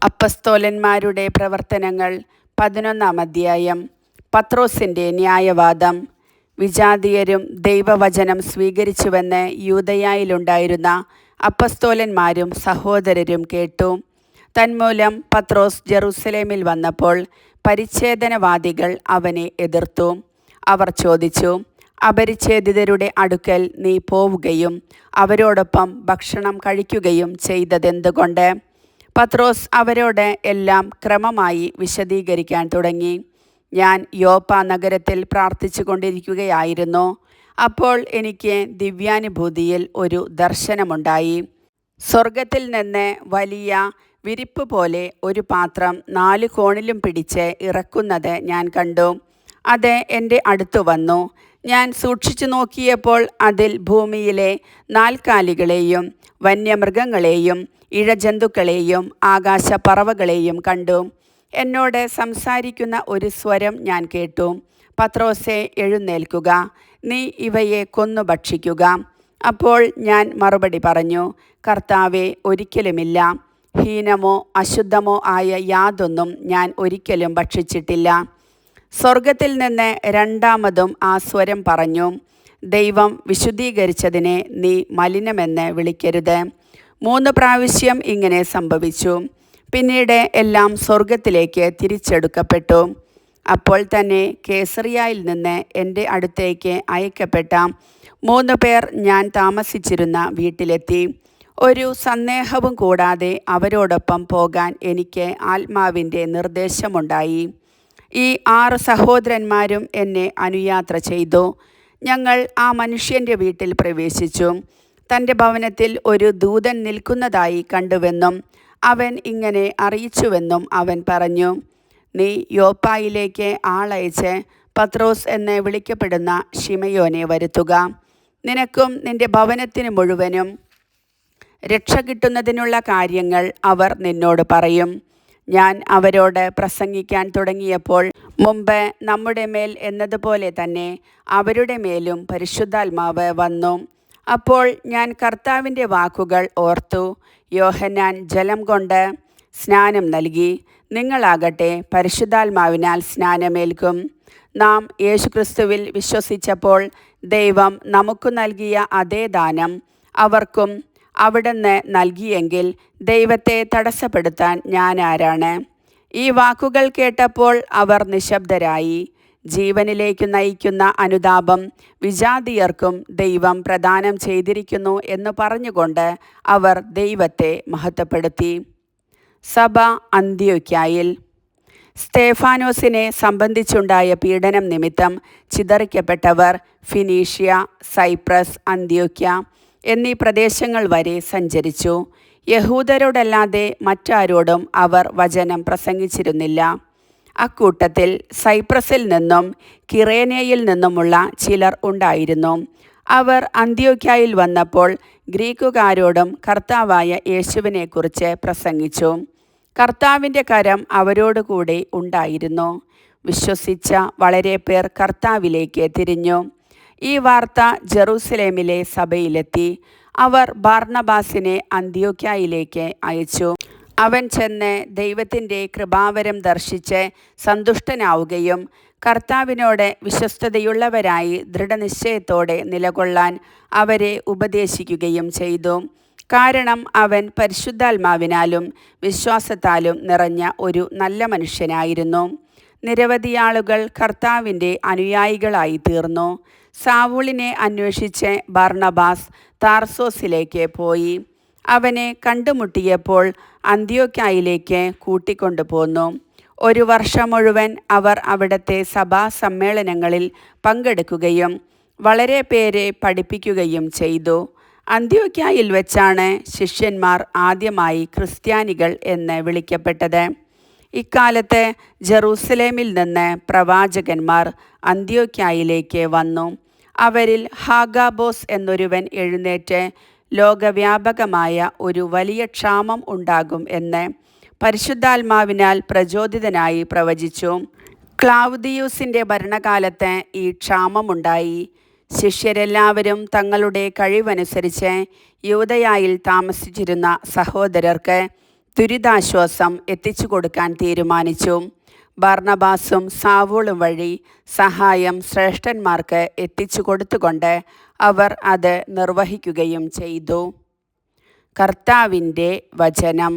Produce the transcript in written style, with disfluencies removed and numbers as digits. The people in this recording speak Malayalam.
അപ്പസ്തോലന്മാരുടെ പ്രവർത്തനങ്ങൾ 11-ാം അധ്യായം. പത്രോസിൻ്റെ ന്യായവാദം. വിജാതീയരും ദൈവവചനം സ്വീകരിച്ചുവെന്ന് യൂദയായിലുണ്ടായിരുന്ന അപ്പസ്തോലന്മാരും സഹോദരരും കേട്ടു. തന്മൂലം പത്രോസ് ജെറുസലേമിൽ വന്നപ്പോൾ പരിച്ഛേദനവാദികൾ അവനെ എതിർത്തു. അവർ ചോദിച്ചു, അപരിച്ഛേദിതരുടെ അടുക്കൽ നീ പോവുകയും അവരോടൊപ്പം ഭക്ഷണം കഴിക്കുകയും ചെയ്തതെന്തുകൊണ്ട്? പത്രോസ് അവരോട് എല്ലാം ക്രമമായി വിശദീകരിക്കാൻ തുടങ്ങി. ഞാൻ യോപ്പ നഗരത്തിൽ പ്രാർത്ഥിച്ചു കൊണ്ടിരിക്കുകയായിരുന്നു. അപ്പോൾ എനിക്ക് ദിവ്യാനുഭൂതിയിൽ ഒരു ദർശനമുണ്ടായി. സ്വർഗത്തിൽ നിന്ന് വലിയ വിരിപ്പ് പോലെ ഒരു പാത്രം 4 കോണിലും പിടിച്ച് ഇറക്കുന്നത് ഞാൻ കണ്ടു. അത് എൻ്റെ അടുത്തു വന്നു. ഞാൻ സൂക്ഷിച്ചു നോക്കിയപ്പോൾ അതിൽ ഭൂമിയിലെ 4 കാലികളെയും വന്യമൃഗങ്ങളെയും ഇഴജന്തുക്കളെയും ആകാശപ്പറവകളെയും കണ്ടു. എന്നോട് സംസാരിക്കുന്ന ഒരു സ്വരം ഞാൻ കേട്ടു. പത്രോസേ, എഴുന്നേൽക്കുക, നീ ഇവയെ കൊന്നു ഭക്ഷിക്കുക. അപ്പോൾ ഞാൻ മറുപടി പറഞ്ഞു, കർത്താവേ, ഒരിക്കലുമില്ല. ഹീനമോ അശുദ്ധമോ ആയ യാതൊന്നും ഞാൻ ഒരിക്കലും ഭക്ഷിച്ചിട്ടില്ല. സ്വർഗത്തിൽ നിന്ന് രണ്ടാമതും ആ സ്വരം പറഞ്ഞു, ദൈവം വിശുദ്ധീകരിച്ചതിനെ നീ മലിനമെന്ന് വിളിക്കരുത്. 3 പ്രാവശ്യം ഇങ്ങനെ സംഭവിച്ചു. പിന്നീട് എല്ലാം സ്വർഗത്തിലേക്ക് തിരിച്ചെടുക്കപ്പെട്ടു. അപ്പോൾ തന്നെ കേസറിയായിൽ നിന്ന് എൻ്റെ അടുത്തേക്ക് അയക്കപ്പെട്ട 3 പേർ ഞാൻ താമസിച്ചിരുന്ന വീട്ടിലെത്തി. ഒരു സന്ദേഹവും കൂടാതെ അവരോടൊപ്പം പോകാൻ എനിക്ക് ആത്മാവിൻ്റെ നിർദ്ദേശമുണ്ടായി. ഈ 6 സഹോദരന്മാരും എന്നെ അനുയാത്ര ചെയ്തു. ഞങ്ങൾ ആ മനുഷ്യൻ്റെ വീട്ടിൽ പ്രവേശിച്ചു. തൻ്റെ ഭവനത്തിൽ ഒരു ദൂതൻ നിൽക്കുന്നതായി കണ്ടുവെന്നും അവൻ ഇങ്ങനെ അറിയിച്ചുവെന്നും അവൻ പറഞ്ഞു, നീ യോപ്പായിലേക്ക് ആളയച്ച് പത്രോസ് എന്ന് വിളിക്കപ്പെടുന്ന ശിമയോനെ വരുത്തുക. നിനക്കും നിന്റെ ഭവനത്തിന് മുഴുവനും രക്ഷ കിട്ടുന്നതിനുള്ള കാര്യങ്ങൾ അവർ നിന്നോട് പറയും. ഞാൻ അവരോട് പ്രസംഗിക്കാൻ തുടങ്ങിയപ്പോൾ മുമ്പ് നമ്മുടെ മേൽ എന്നതുപോലെ തന്നെ അവരുടെ മേലും പരിശുദ്ധാത്മാവ് വന്നു. അപ്പോൾ ഞാൻ കർത്താവിൻ്റെ വാക്കുകൾ ഓർത്തു. യോഹന്നാൻ ജലം കൊണ്ട് സ്നാനം നൽകി, നിങ്ങളാകട്ടെ പരിശുദ്ധാത്മാവിനാൽ സ്നാനമേൽക്കും. നാം യേശുക്രിസ്തുവിൽ വിശ്വസിച്ചപ്പോൾ ദൈവം നമുക്ക് നൽകിയ അതേ ദാനം അവർക്കും അവിടുന്ന് നൽകിയെങ്കിൽ ദൈവത്തെ തടസ്സപ്പെടുത്താൻ ഞാൻ ആരാണ്? ഈ വാക്കുകൾ കേട്ടപ്പോൾ അവർ നിശബ്ദരായി. ജീവനിലേക്ക് നയിക്കുന്ന അനുതാപം വിജാതീയർക്കും ദൈവം പ്രദാനം ചെയ്തിരിക്കുന്നു എന്ന് പറഞ്ഞുകൊണ്ട് അവർ ദൈവത്തെ മഹത്വപ്പെടുത്തി. സഭ അന്ത്യോക്യായിൽ. സ്തേഫാനോസിനെ സംബന്ധിച്ചുണ്ടായ പീഡനം നിമിത്തം ചിതറിക്കപ്പെട്ടവർ ഫിനീഷ്യ, സൈപ്രസ്, അന്ത്യോക്യ എന്നീ പ്രദേശങ്ങൾ വരെ സഞ്ചരിച്ചു. യഹൂദരോടല്ലാതെ മറ്റാരോടും അവർ വചനം പ്രസംഗിച്ചിരുന്നില്ല. അക്കൂട്ടത്തിൽ സൈപ്രസിൽ നിന്നും കിറേനയിൽ നിന്നുമുള്ള ചിലർ ഉണ്ടായിരുന്നു. അവർ അന്ത്യോക്യായിൽ വന്നപ്പോൾ ഗ്രീക്കുകാരോടും കർത്താവായ യേശുവിനെക്കുറിച്ച് പ്രസംഗിച്ചു. കർത്താവിൻ്റെ കരം അവരോടുകൂടെ ഉണ്ടായിരുന്നു. വിശ്വസിച്ച വളരെ പേർ കർത്താവിലേക്ക് തിരിഞ്ഞു. ഈ വാർത്ത ജെറുസലേമിലെ സഭയിലെത്തി. അവർ ബാർന്നബാസിനെ അന്ത്യോക്യായിലേക്ക് അയച്ചു. അവൻ ചെന്ന് ദൈവത്തിൻ്റെ കൃപാവരം ദർശിച്ച് സന്തുഷ്ടനാവുകയും കർത്താവിനോട് വിശ്വസ്തതയുള്ളവരായി ദൃഢനിശ്ചയത്തോടെ നിലകൊള്ളാൻ അവരെ ഉപദേശിക്കുകയും ചെയ്തു. കാരണം അവൻ പരിശുദ്ധാത്മാവിനാലും വിശ്വാസത്താലും നിറഞ്ഞ ഒരു നല്ല മനുഷ്യനായിരുന്നു. നിരവധി ആളുകൾ കർത്താവിൻ്റെ അനുയായികളായി തീർന്നു. സാവൂളിനെ അന്വേഷിച്ച് ബർന്നബാസ് താർസോസിലേക്ക് പോയി. അവനെ കണ്ടുമുട്ടിയപ്പോൾ അന്ത്യോക്യായിലേക്ക് കൂട്ടിക്കൊണ്ടുപോന്നു. 1 വർഷം മുഴുവൻ അവർ അവിടുത്തെ സഭാ സമ്മേളനങ്ങളിൽ പങ്കെടുക്കുകയും വളരെ പേരെ പഠിപ്പിക്കുകയും ചെയ്തു. അന്ത്യോക്യായിൽ വെച്ചാണ് ശിഷ്യന്മാർ ആദ്യമായി ക്രിസ്ത്യാനികൾ എന്ന് വിളിക്കപ്പെട്ടത്. ഇക്കാലത്ത് ജെറൂസലേമിൽ നിന്ന് പ്രവാചകന്മാർ അന്ത്യോക്യായിലേക്ക് വന്നു. അവരിൽ ഹാഗാബോസ് എന്നൊരുവൻ എഴുന്നേറ്റ് ലോകവ്യാപകമായ ഒരു വലിയ ക്ഷാമം ഉണ്ടാകും എന്ന് പരിശുദ്ധാത്മാവിനാൽ പ്രചോദിതനായി പ്രവചിച്ചു. ക്ലൗദിയൂസിൻ്റെ ഭരണകാലത്ത് ഈ ക്ഷാമമുണ്ടായി. ശിഷ്യരെല്ലാവരും തങ്ങളുടെ കഴിവനുസരിച്ച് യൂദയായിൽ താമസിച്ചിരുന്ന സഹോദരർക്ക് ദുരിതാശ്വാസം എത്തിച്ചു കൊടുക്കാൻ തീരുമാനിച്ചു. ബർന്നബാസും സാവൂളും വഴി സഹായം ശ്രേഷ്ഠന്മാർക്ക് എത്തിച്ചു കൊടുത്തുകൊണ്ട് അവർ അത് നിർവഹിക്കുകയും ചെയ്തു. കർത്താവിൻ്റെ വചനം.